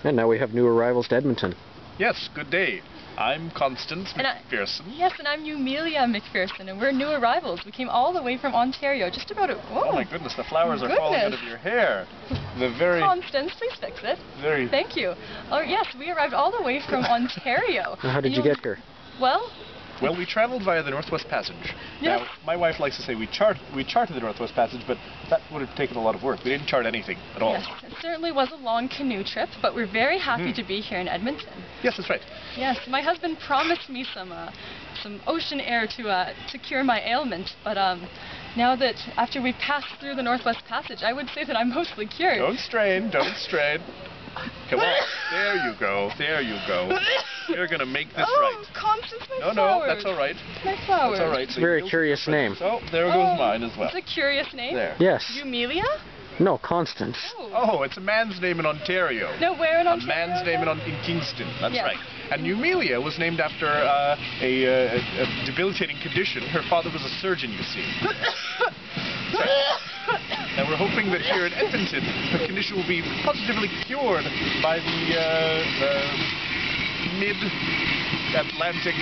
And now we have new arrivals to Edmonton. Yes, good day. I'm Constance MacPhearson. Yes, and I'm Umillia MacPhearson, and we're new arrivals. We came all the way from Ontario, just about a... Oh my goodness, the flowers are falling out of your hair. The very... Constance, please fix it. Very... Thank you. Oh yes, we arrived all the way from Ontario. How did you get here? Well, we traveled via the Northwest Passage. Yes. Now, my wife likes to say we charted the Northwest Passage, but that would have taken a lot of work. We didn't chart anything at all. Yes, it certainly was a long canoe trip, but we're very happy to be here in Edmonton. Yes, that's right. Yes, my husband promised me some ocean air to cure my ailment, but now that after we passed through the Northwest Passage, I would say that I'm mostly cured. Don't strain, don't strain. Come on, there you go, there you go. We're gonna make this right. Oh, Constance, my flowers. No, that's all right. My flowers. That's all right. It's a very curious name. So, there goes mine as well. It's a curious name? There. Yes. Umillia? No, Constance. Oh, it's a man's name in Ontario. No, where in Ontario? A man's name in Kingston, that's yes. right. And Umillia was named after a debilitating condition. Her father was a surgeon, you see. And we're hoping that here in Edmonton, the condition will be positively cured by the mid-Atlantic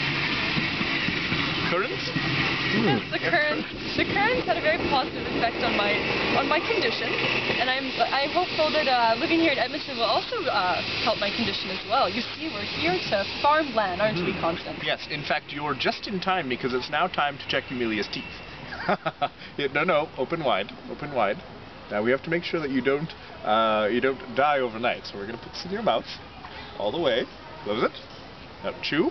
current. Yes, the currents had a very positive effect on my condition, and I'm hopeful that living here in Edmonton will also help my condition as well. You see, we're here to farm land, aren't we, Constance? Yes, in fact, you're just in time because it's now time to check Umillia's teeth. No, open wide, open wide. Now we have to make sure that you don't die overnight. So we're gonna put this in your mouth, all the way. Close it. Now chew,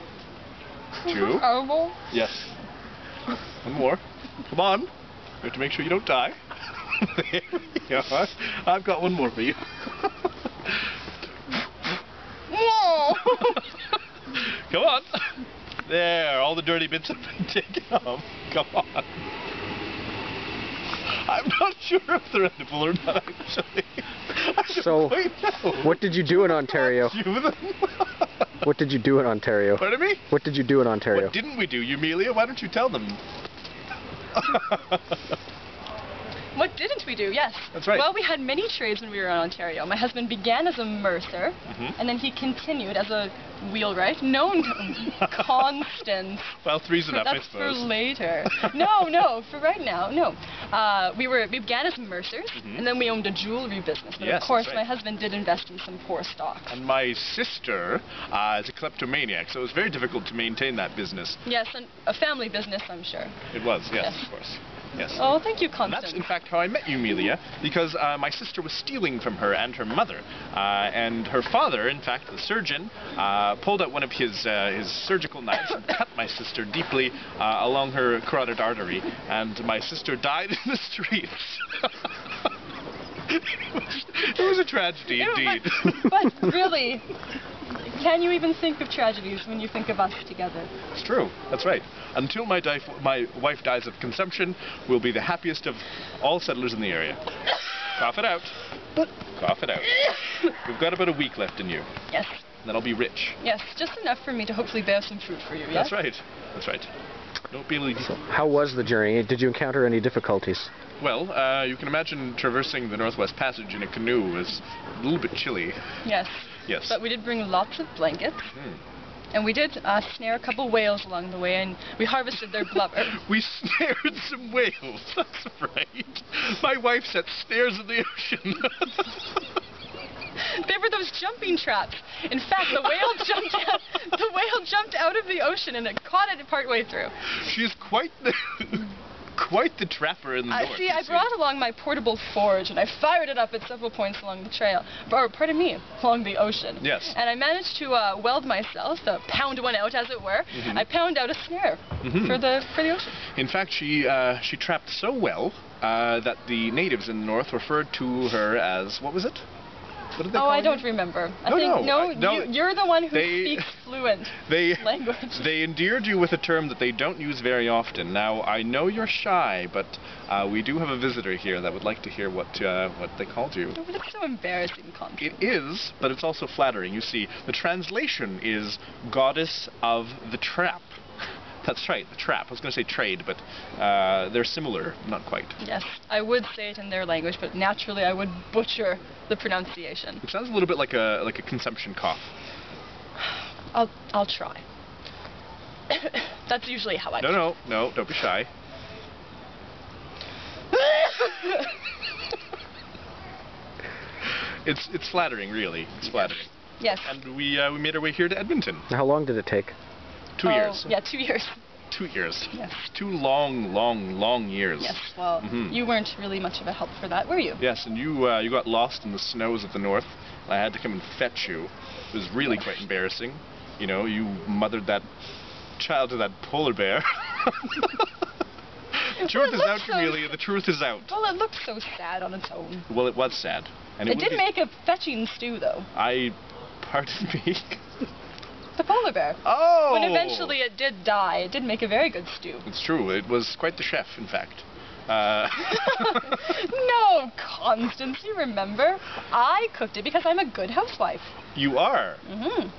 chew. Horrible. Yes. One more. Come on. We have to make sure you don't die. There we go. I've got one more for you. Come on. There. All the dirty bits have been taken off. Come on. I'm not sure if they're edible or not, actually. So, what did you do in Ontario? What did you do in Ontario? Pardon me? What did you do in Ontario? What didn't we do, Umillia? Why don't you tell them? What didn't we do? Yes. That's right. Well, we had many trades when we were in Ontario. My husband began as a mercer, and then he continued as a wheelwright, known to Constance. Well, three's enough, I suppose. That's for later. No, for right now, no. We began as mercers, and then we owned a jewelry business. But yes, of course, right. My husband did invest in some poor stock. And my sister is a kleptomaniac, so it was very difficult to maintain that business. Yes, and a family business, I'm sure. It was, yes. Of course. Yes. Oh, thank you, Constance. And that's, in fact, how I met Umillia, because my sister was stealing from her and her mother. And her father, in fact, the surgeon, pulled out one of his surgical knives and cut my sister deeply along her carotid artery. And my sister died in the streets. It was a tragedy, indeed. But really... Can you even think of tragedies when you think of us together? It's true. That's right. Until my wife dies of consumption, we'll be the happiest of all settlers in the area. Cough it out. Cough it out. We've got about a week left in you. Yes. Then I'll be rich. Yes, just enough for me to hopefully bear some fruit for you, yes? That's right. That's right. Don't be lazy. So, how was the journey? Did you encounter any difficulties? Well, you can imagine traversing the Northwest Passage in a canoe is a little bit chilly. Yes. Yes. But we did bring lots of blankets. And we did snare a couple whales along the way, and we harvested their blubber. We snared some whales, that's right. My wife set snares in the ocean. They were those jumping traps. In fact, the whale jumped out of the ocean, and it caught it partway through. She's quite the trapper in the north. See, I brought along my portable forge, and I fired it up at several points along the trail, or pardon me, along the ocean. Yes. And I managed to weld myself, pound one out, as it were. I pound out a snare for the ocean. In fact, she trapped so well that the natives in the north referred to her as, what was it? What did they call I you? don't remember. No, you're the one who speaks fluent language. They endeared you with a term that they don't use very often. Now, I know you're shy, but we do have a visitor here that would like to hear what they called you. Oh, but it's so embarrassing, Constance. It is, but it's also flattering. You see, the translation is Goddess of the Trap. That's right, the trap. I was going to say trade, but they're similar, not quite. Yes, I would say it in their language, but naturally I would butcher the pronunciation. It sounds a little bit like a consumption cough. I'll try. That's usually how I. No, don't be shy. It's flattering, really. It's flattering. Yes. And we made our way here to Edmonton. How long did it take? 2 years. Yeah, 2 years. 2 years. Yes. 2 long years. Yes. Well, you weren't really much of a help for that, were you? Yes, and you got lost in the snows of the north. I had to come and fetch you. It was really quite embarrassing. You know, you mothered that child to that polar bear. The truth is out, Umillia. The truth is out. Well, it looked so sad on its own. Well, it was sad. And it did make a fetching stew, though. Pardon me? The polar bear. Oh! When eventually it did die, it did make a very good stew. It's true. It was quite the chef, in fact. No, Constance, you remember? I cooked it because I'm a good housewife. You are? Mm-hmm.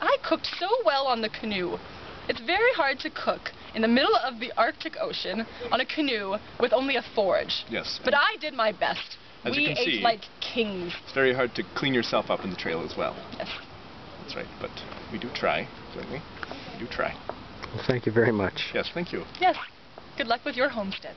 I cooked so well on the canoe. It's very hard to cook in the middle of the Arctic Ocean on a canoe with only a forge. Yes. But I did my best. As we you can ate see, like kings. It's very hard to clean yourself up in the trail as well. Yes. That's right, but we do try, don't we? We do try. Well, thank you very much. Yes, thank you. Yes. Good luck with your homestead.